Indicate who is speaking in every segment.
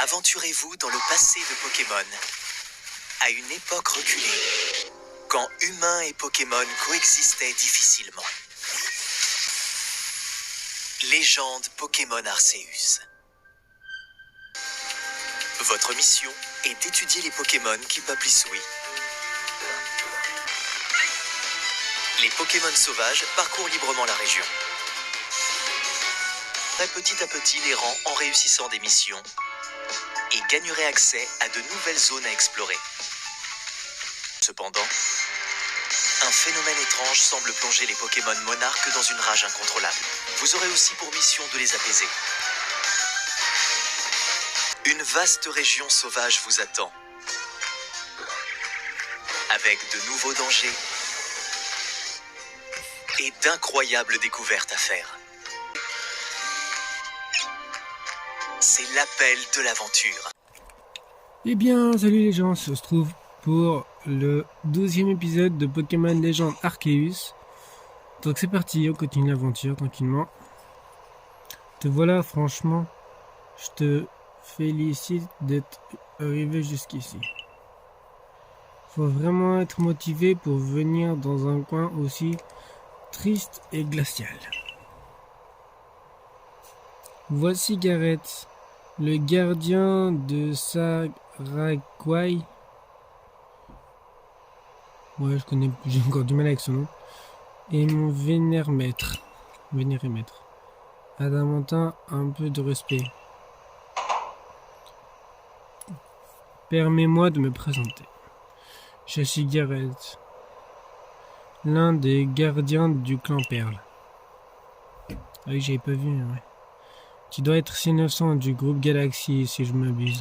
Speaker 1: Aventurez-vous dans le passé de Pokémon, à une époque reculée, quand humains et Pokémon coexistaient difficilement. Légende Pokémon Arceus. Votre mission est d'étudier les Pokémon qui peuplent Hisui. Les Pokémon sauvages parcourent librement la région. Petit à petit les rangs en réussissant des missions et gagneraient accès à de nouvelles zones à explorer. Cependant, un phénomène étrange semble plonger les Pokémon monarques dans une rage incontrôlable. Vous aurez aussi pour mission de les apaiser. Une vaste région sauvage vous attend, avec de nouveaux dangers et d'incroyables découvertes à faire. C'est l'appel de l'aventure.
Speaker 2: Eh bien, salut les gens, on se retrouve pour le 12e épisode de Pokémon Légende Arceus. Donc c'est parti, on continue l'aventure tranquillement. Te voilà, franchement, je te félicite d'être arrivé jusqu'ici. Faut vraiment être motivé pour venir dans un coin aussi triste et glacial. Voici Gareth, le gardien de Saraquai. Ouais, j'ai encore du mal avec son nom. Et mon vénéré maître. Adamantin, un peu de respect. Permets-moi de me présenter. Je suis Gareth, l'un des gardiens du clan Perle. Ah oui, j'avais pas vu, ouais. Tu dois être C900 du groupe Galaxy, si je m'abuse.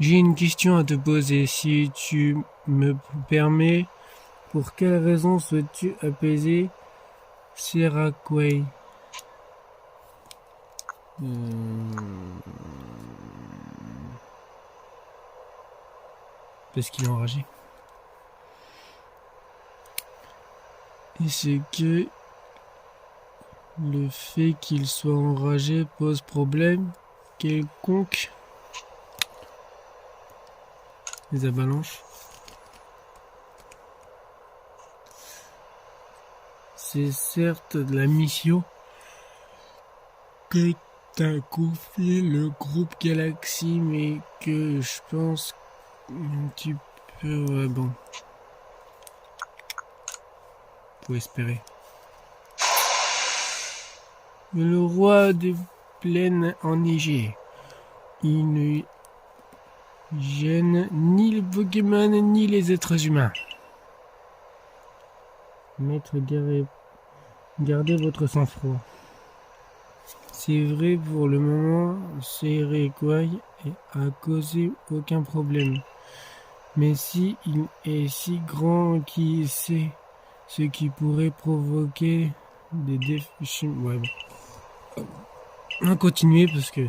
Speaker 2: J'ai une question à te poser, si tu me permets. Pour quelle raison souhaites-tu apaiser Saraquai? Parce qu'il est enragé. Est-ce que le fait qu'il soit enragé pose problème quelconque? Les avalanches. C'est certes la mission que t'as confié le groupe Galaxy, mais que je pense un petit peu... Ouais, bon. Faut espérer. Le roi des plaines enneigées. Il ne gêne ni les Pokémon ni les êtres humains. Maître Gareth, gardez votre sang-froid. C'est vrai, pour le moment, Saraquai a causé aucun problème. Mais si il est si grand, qui sait ce qui pourrait provoquer des défis. Ouais, bon. On va continuer parce que...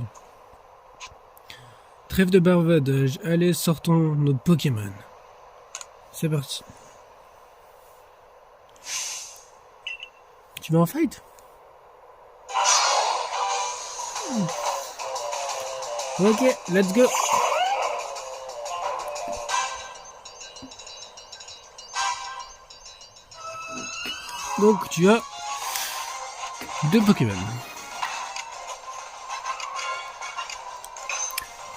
Speaker 2: Trêve de bavardage. Allez, sortons notre Pokémon. C'est parti. Tu vas en fight? Ok, let's go. Donc tu as 2 Pokémon.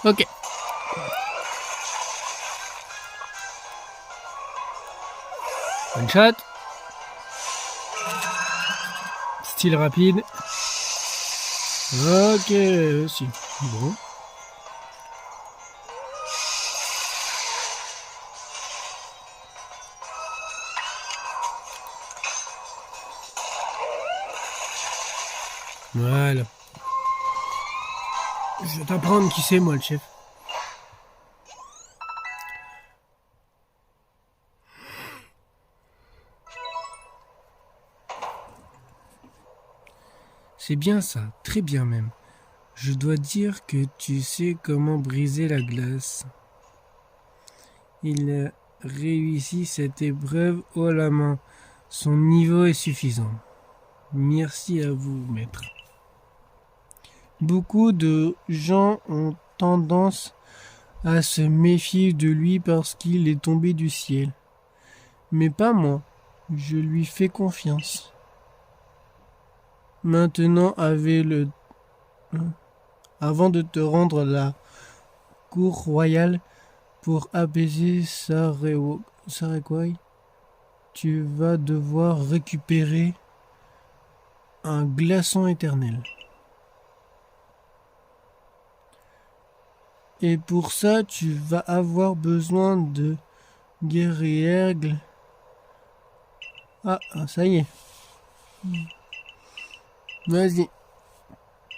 Speaker 2: Ok. One shot. Style rapide. Ok, aussi. Bon. Voilà. Je vais t'apprendre qui c'est, moi, le chef. C'est bien ça, très bien même. Je dois dire que tu sais comment briser la glace. Il a réussi cette épreuve haut la main. Son niveau est suffisant. Merci à vous, maître. Beaucoup de gens ont tendance à se méfier de lui parce qu'il est tombé du ciel. Mais pas moi. Je lui fais confiance. Maintenant, avant de te rendre à la cour royale pour apaiser Sarekwai, tu vas devoir récupérer un glaçon éternel. Et pour ça, tu vas avoir besoin de guerriègle. Ah, ça y est. Vas-y.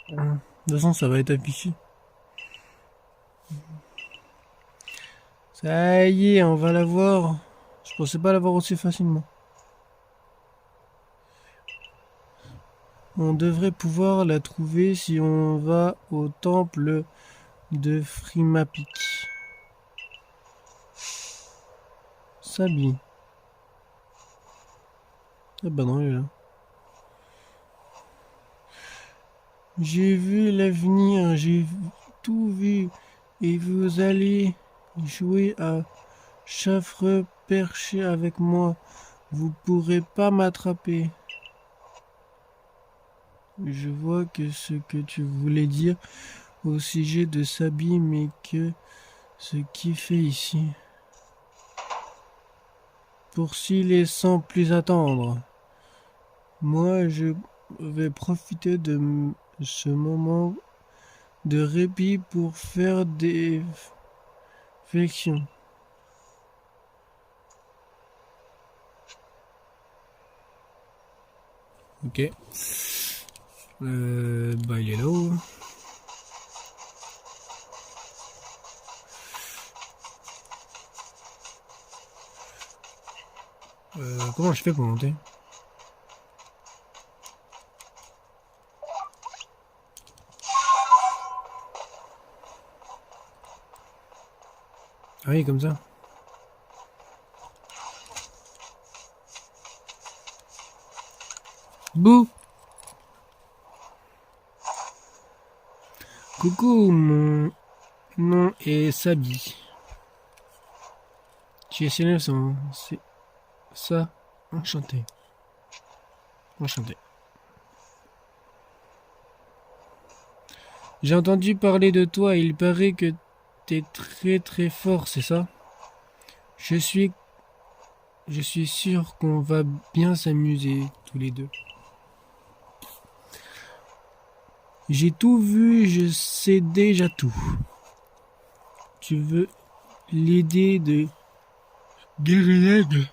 Speaker 2: De toute façon, ça va être affiché. Ça y est, on va l'avoir. Je pensais pas l'avoir aussi facilement. On devrait pouvoir la trouver si on va au temple de Frimapik. Sabi. Ah bah non, il est là. J'ai vu l'avenir, j'ai tout vu. Et vous allez jouer à Chaffreux perché avec moi. Vous pourrez pas m'attraper. Je vois que ce que tu voulais dire au sujet de Sabi, mais que ce qu'il fait ici. Poursuis-les sans plus attendre. Moi, je vais profiter de ce moment de répit pour faire des flexions. Ok. Bah il est là-haut. Comment je fais pour monter? Ah oui, comme ça. Bouh! Coucou, mon nom est Sabi. Tu es célèbre, c'est ça. Enchanté. Enchanté. J'ai entendu parler de toi, il paraît que t'es très très fort, c'est ça? Je suis sûr qu'on va bien s'amuser tous les deux. J'ai tout vu, je sais déjà tout. Tu veux l'aider de Guerriègle?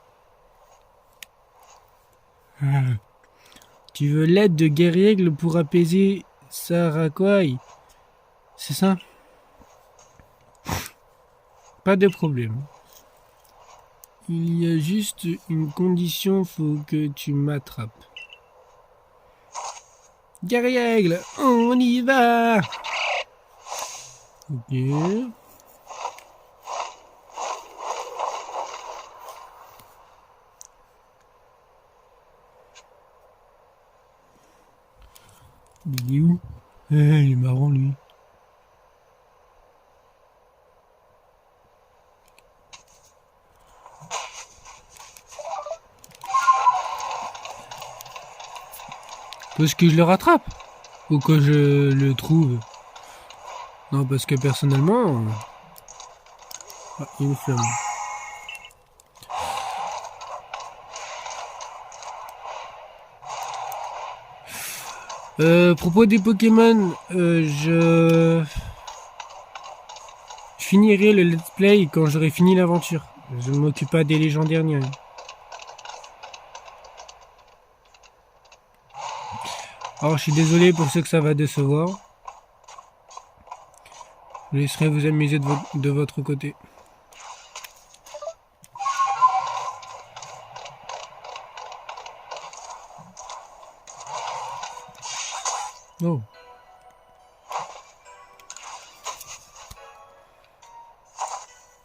Speaker 2: Tu veux l'aide de Guerriègle pour apaiser Sarakwai? C'est ça? Pas de problème. Il y a juste une condition, faut que tu m'attrapes. Guerriègle, on y va! Ok. Il est où? Il est marrant lui. Parce que je le rattrape? Ou que je le trouve? Non, parce que personnellement... Ah, il y a une flamme. Propos des Pokémon, je finirai le let's play quand j'aurai fini l'aventure. Je ne m'occupe pas des légendaires ni rien. Alors je suis désolé pour ceux que ça va décevoir. Je laisserai vous amuser de votre côté. Oh.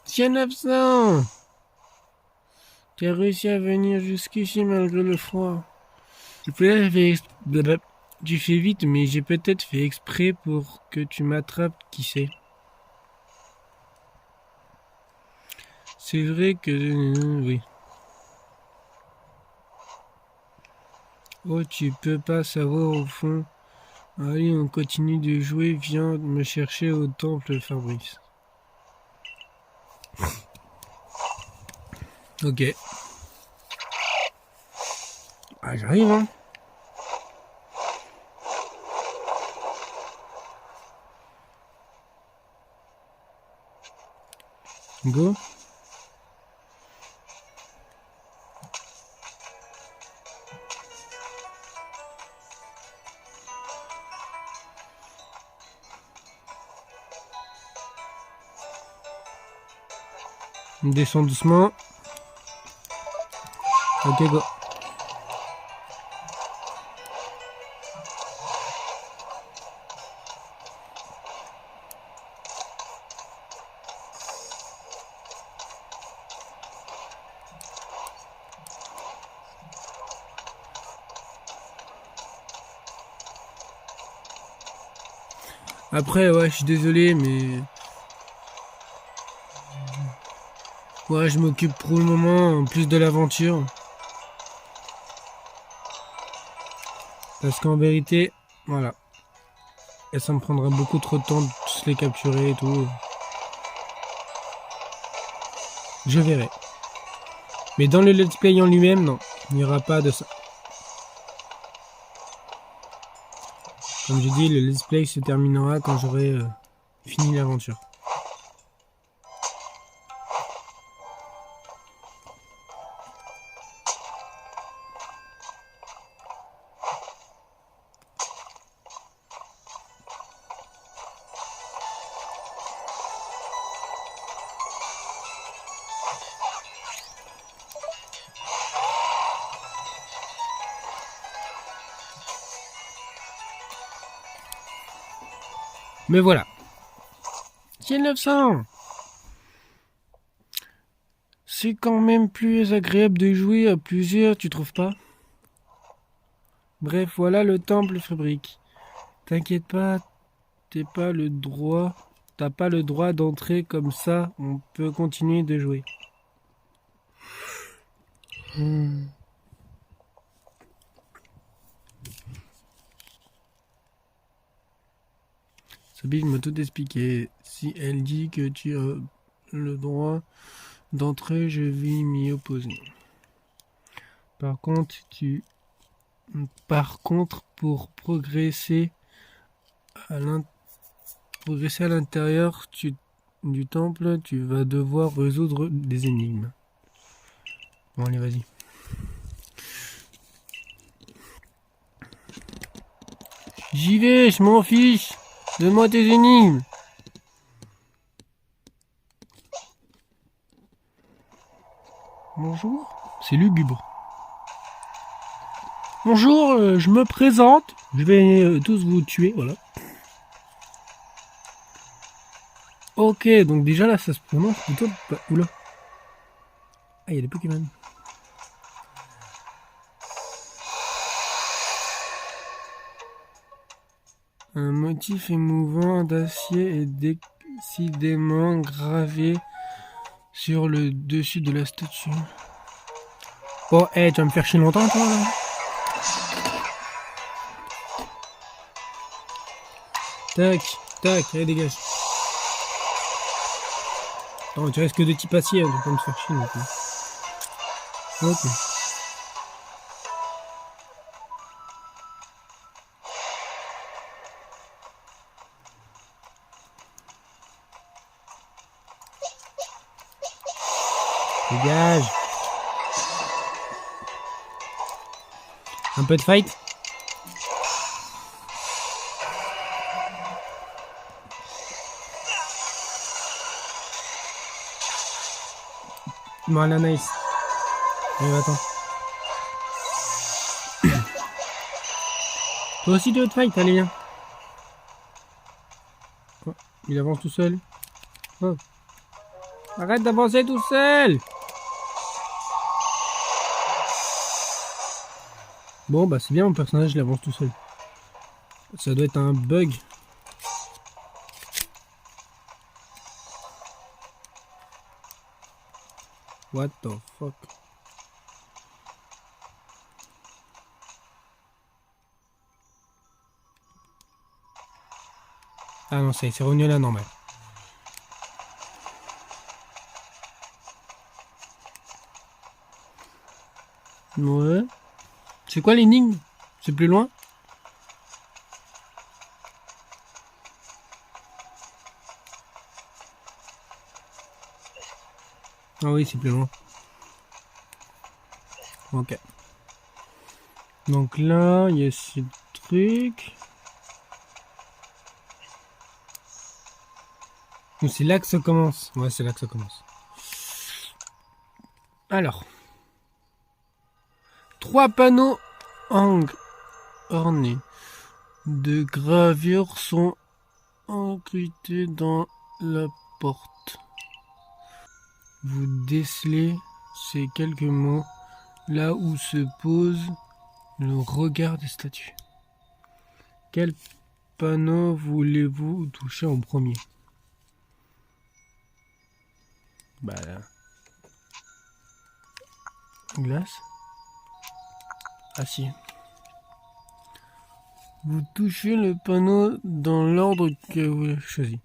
Speaker 2: Tiens 900. Tu as réussi à venir jusqu'ici malgré le froid. Tu fais vite, mais j'ai peut-être fait exprès pour que tu m'attrapes, qui sait. C'est vrai que... oui. Oh, tu peux pas savoir au fond. Allez, on continue de jouer. Viens me chercher au temple, Fabrice. Ok. Ah, j'arrive, hein. Go. On descend doucement. Ok, go. Après, ouais, je suis désolé, mais... ouais, je m'occupe pour le moment plus de l'aventure. Parce qu'en vérité, voilà. Et ça me prendrait beaucoup trop de temps de tous les capturer et tout. Je verrai. Mais dans le let's play en lui-même, non. Il n'y aura pas de ça. Comme j'ai dit, le let's play se terminera quand j'aurai fini l'aventure. Mais voilà. J'ai 900. C'est quand même plus agréable de jouer à plusieurs, tu trouves pas? Bref, voilà le temple fabrique. T'inquiète pas, t'as pas le droit d'entrer comme ça, on peut continuer de jouer. Sabine m'a tout expliqué. Si elle dit que tu as le droit d'entrer, je vais m'y opposer. Par contre, pour progresser à l'intérieur du temple, tu vas devoir résoudre des énigmes. Bon, allez, vas-y. J'y vais, je m'en fiche. Donne-moi tes énigmes. Bonjour, c'est lugubre. Bonjour, je me présente. Je vais tous vous tuer, voilà. Ok, donc déjà là, ça se prononce plutôt... Oula. Ah, il y a des Pokémon. Un motif émouvant d'acier est décidément gravé sur le dessus de la statue. Oh, hey, tu vas me faire chier longtemps, toi, là? Tac, tac, allez, dégage. Non, tu restes que de type acier, tu peux pas me faire chier non plus. Ok. Dégage. Un peu de fight. Voilà, nice. Allez, attends. Toi aussi tu veux te fight, allez viens. Oh, il avance tout seul. Oh. Arrête d'avancer tout seul. Bon bah c'est bien, mon personnage il avance tout seul. Ça doit être un bug. What the fuck? Ah non, ça y est, c'est revenu à la normale. Ouais. C'est quoi l'énigme? C'est plus loin? Ah oui, c'est plus loin. Ok. Donc là, il y a ce truc. Ou c'est là que ça commence? Ouais, c'est là que ça commence. Alors. 3 panneaux ornés de gravures sont encryptés dans la porte. Vous décelez ces quelques mots là où se pose le regard des statues. Quel panneau voulez-vous toucher en premier? Bah là. Glace. Acier. Vous touchez le panneau dans l'ordre que vous avez choisi.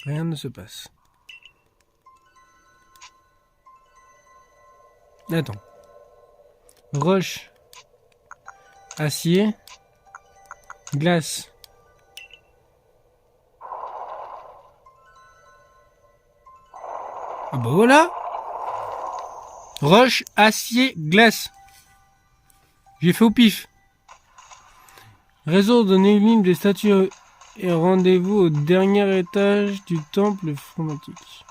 Speaker 2: Rien ne se passe. Attends. Roche. Acier. Glace. Ah bah voilà. Roche, acier, glace. J'ai fait au pif. Résoudre une énigme des statues et rendez-vous au dernier étage du temple chromatique.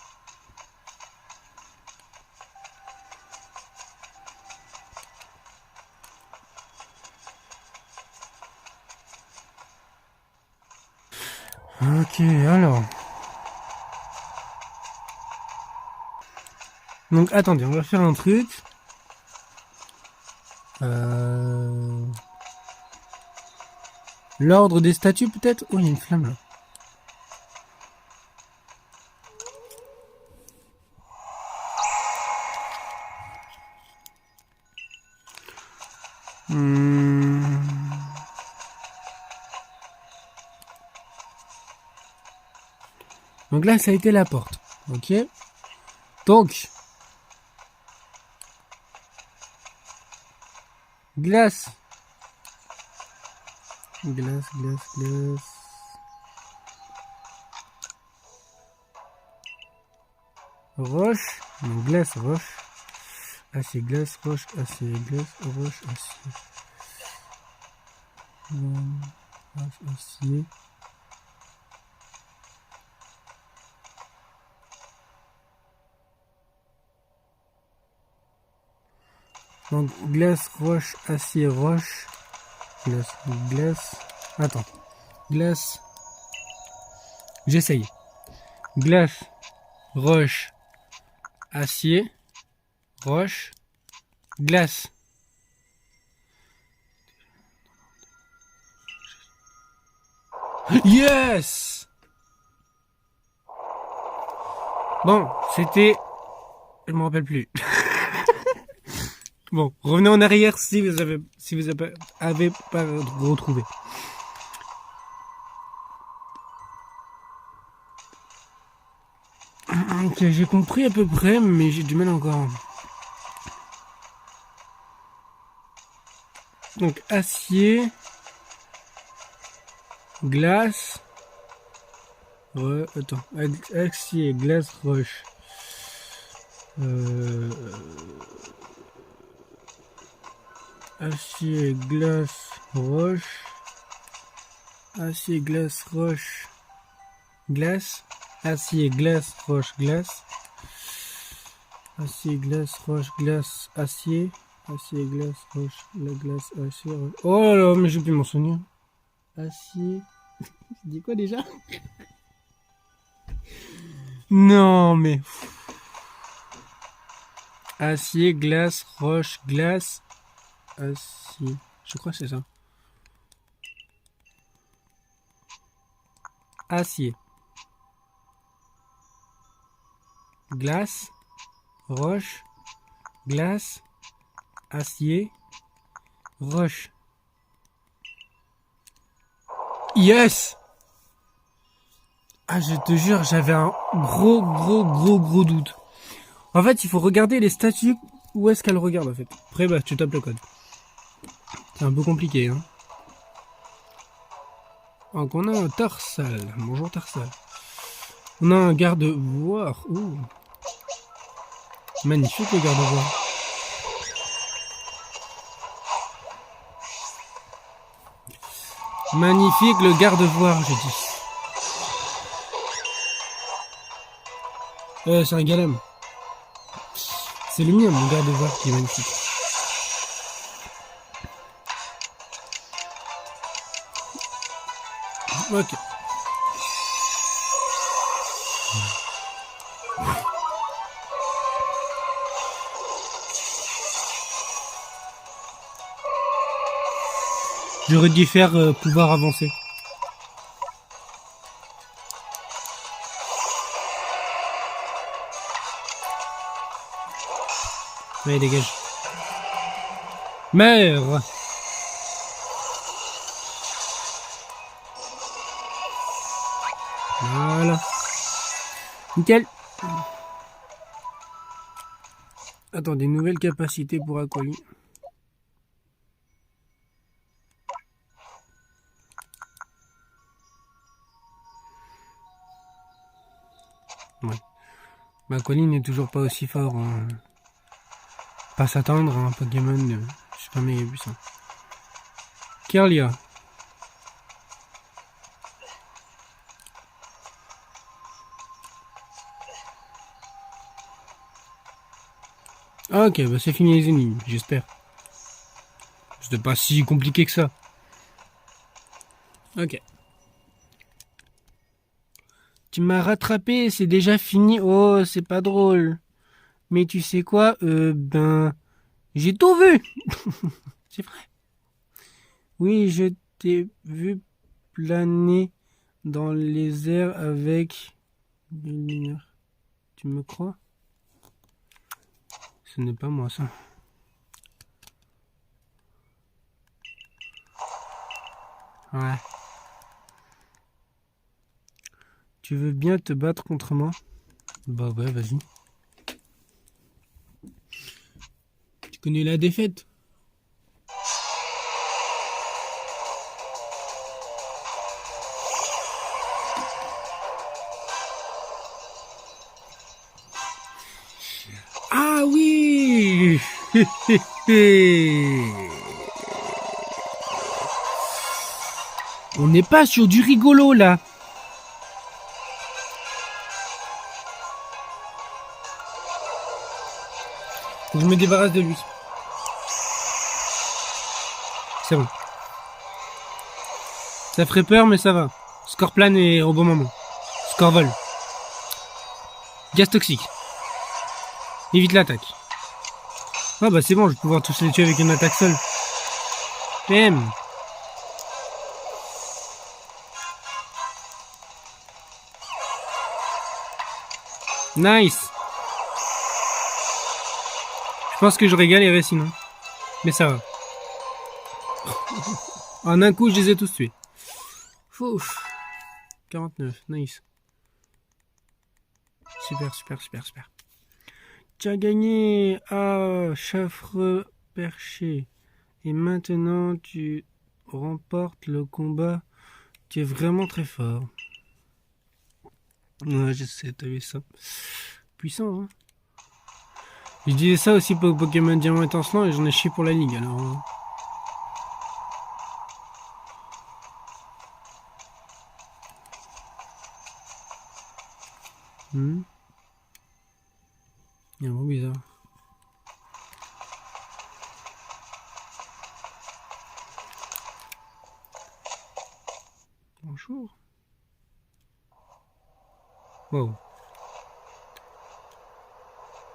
Speaker 2: Ok, alors. Donc attendez, on va faire un truc. L'ordre des statues peut-être? Oh, il y a une flamme là. Donc là, ça a été la porte. Ok. Donc. Glace. Glace, glace, glace. Roche. Donc glace, roche. Acier, glace, roche, acier, glace, roche, acier. Roche, acier. Donc glace, roche, acier, roche. Glace, glace. Attends. Glace. J'essaye. Glace, roche, acier, roche, glace. Yes! Bon, c'était... Je me rappelle plus. Bon, revenez en arrière si vous avez pas retrouvé. Ok, j'ai compris à peu près, mais j'ai du mal encore. Donc acier, glace, attends, acier, glace, roche. Acier, glace, roche. Acier, glace, roche, glace. Acier, glace, roche, glace. Acier, glace, roche, glace, acier. Acier, glace, roche, la glace, acier. Roche. Oh là là, mais j'ai plus mon souvenir. Acier. Tu dis quoi déjà? Non, mais. Acier, glace, roche, glace. Acier. Je crois que c'est ça. acier. Glace, roche, glace, acier, roche. Yes! Ah, je te jure, j'avais un gros doute. En fait, il faut regarder les statues, où est-ce qu'elles regardent en fait. Après, bah, tu tapes le code. C'est un peu compliqué, hein. Donc, on a un Tarsal. Bonjour Tarsal. On a un garde-voir. Ouh. Magnifique le garde-voir. Magnifique le garde-voir, j'ai dit. C'est un galem. C'est le mien, mon garde-voir qui est magnifique. Ok. J'aurais dû faire pouvoir avancer. Allez, dégage. Meurs! Voilà. Nickel. Attends, des nouvelles capacités pour Aquali. Ouais. Bah, Aquali n'est toujours pas aussi fort. Hein. Pas s'attendre à un Pokémon super méga puissant. Kirlia. Ah, ok, bah c'est fini les ennemis, j'espère. C'était pas si compliqué que ça. Ok. Tu m'as rattrapé, c'est déjà fini. Oh, c'est pas drôle. Mais tu sais quoi, j'ai tout vu. C'est vrai. Oui, je t'ai vu planer dans les airs avec une lumière. Tu me crois? Ce n'est pas moi, ça. Ouais. Tu veux bien te battre contre moi? Bah ouais, vas-y. Tu connais la défaite? Ah oui. On n'est pas sur du rigolo là. Je me débarrasse de lui. C'est bon. Ça ferait peur mais ça va. Score plane et au bon moment. Score vol. Gaz toxique. Évite l'attaque. Ah bah c'est bon, je vais pouvoir tous les tuer avec une attaque seule. PM. Nice. Je pense que j'aurais galéré sinon. Mais ça va. En un coup, je les ai tous tués. Ouf. 49, nice. Super. Tu as gagné. Ah, Chaffreux perché. Et maintenant, tu remportes le combat. Tu es vraiment très fort. Ouais, je sais, t'as vu ça. Puissant, hein. Je disais ça aussi pour Pokémon Diamant étincelant et j'en ai chié pour la ligue, alors... Il y a un mot bizarre. Bonjour. Wow.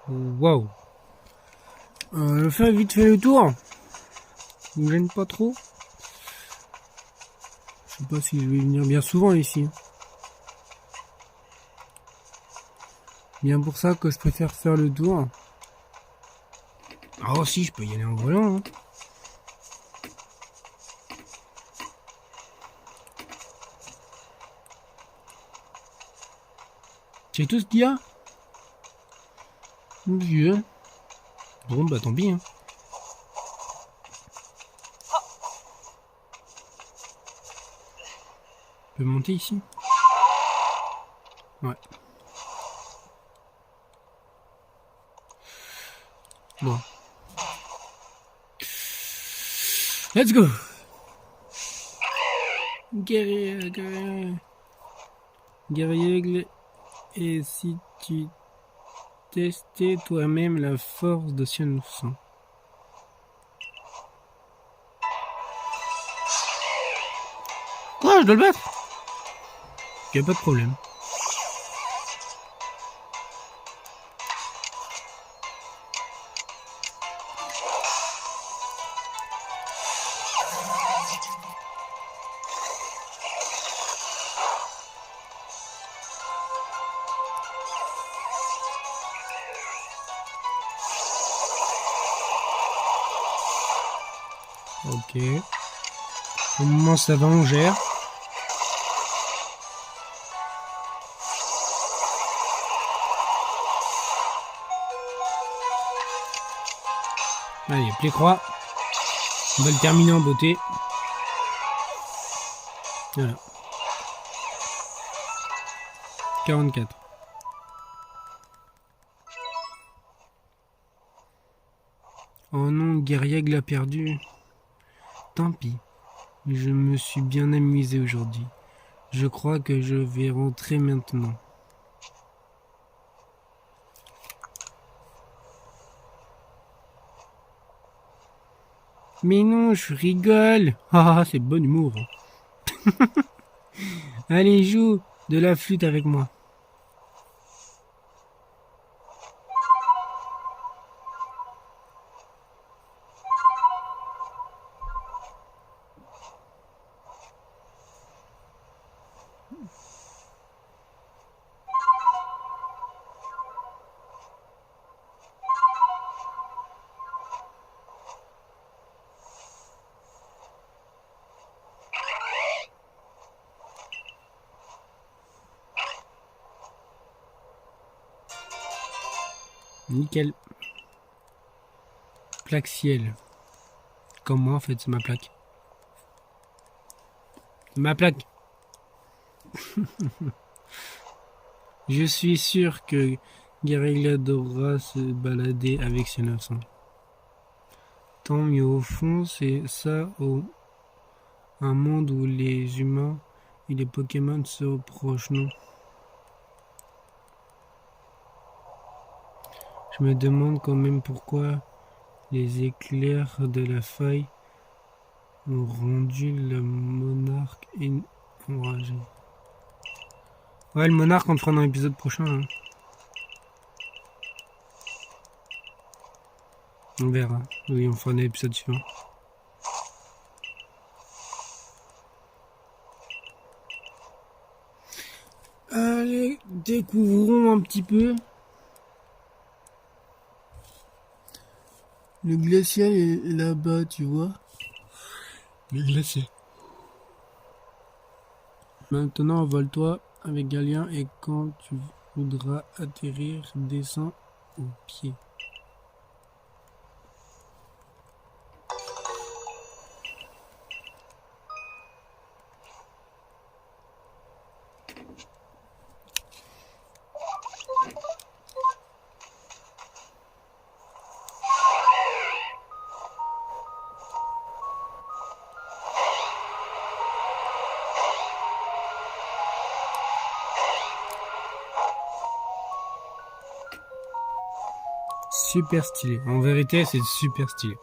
Speaker 2: Wow. Je vais faire vite fait le tour. Ne me gêne pas trop. Je sais pas si je vais venir bien souvent ici. Bien pour ça que je préfère faire le tour. Ah si, je peux y aller en volant. Hein. C'est tout ce qu'il y a? Vieux. Bon, bah tant pis. Hein. Je peux monter ici? Ouais. Bon. Let's go! Guerrier. Et si tu testais toi-même la force de Sion 900? Quoi, je dois le battre? Y'a pas de problème. Ok. Au moment ça va, on gère. Allez, play croix. On va le terminer en beauté. Voilà. 44. Oh non, Guerriègle a perdu. Tant pis. Je me suis bien amusé aujourd'hui. Je crois que je vais rentrer maintenant. Mais non, je rigole. Ah, c'est bon humour. Allez, joue de la flûte avec moi. Nickel. Plaque ciel. Comme moi en fait, c'est ma plaque. Ma plaque. Je suis sûr que Guerrilla adorera se balader avec ses 900. Tant mieux, au fond, c'est ça, un monde où les humains et les Pokémon se reprochent, non? Je me demande quand même pourquoi les éclairs de la faille ont rendu le monarque enragé. Ouais, le monarque, on le fera dans l'épisode prochain. Hein. On verra. Oui, on fera dans l'épisode suivant. Allez, découvrons un petit peu. Le glacial est là-bas, tu vois. Le glacier. Maintenant, envole-toi avec Galien et quand tu voudras atterrir, descends au pied. Super stylé. En vérité, c'est super stylé.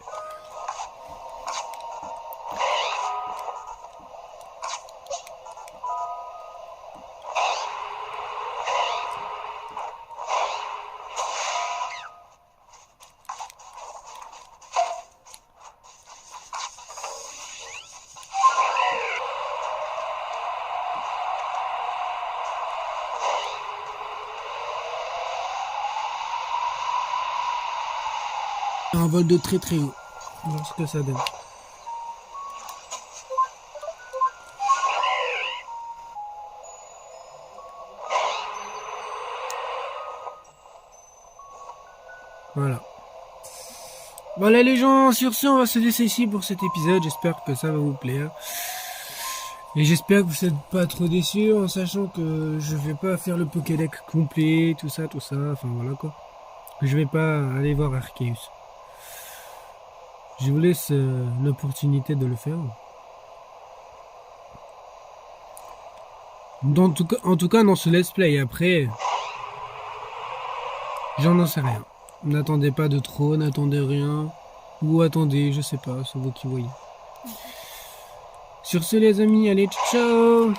Speaker 2: Un vol de très très haut. Voir ce que ça donne. Voilà. Voilà les gens, sur ce on va se laisser ici pour cet épisode, j'espère que ça va vous plaire. Et j'espère que vous n'êtes pas trop déçus en sachant que je vais pas faire le Pokédex complet, tout ça, enfin voilà quoi. Je vais pas aller voir Arceus. Je vous laisse l'opportunité de le faire. En tout cas dans ce let's play, après, j'en sais rien. N'attendez pas de trop, n'attendez rien. Ou attendez, je sais pas, c'est vous qui voyez. Sur ce les amis, allez, ciao!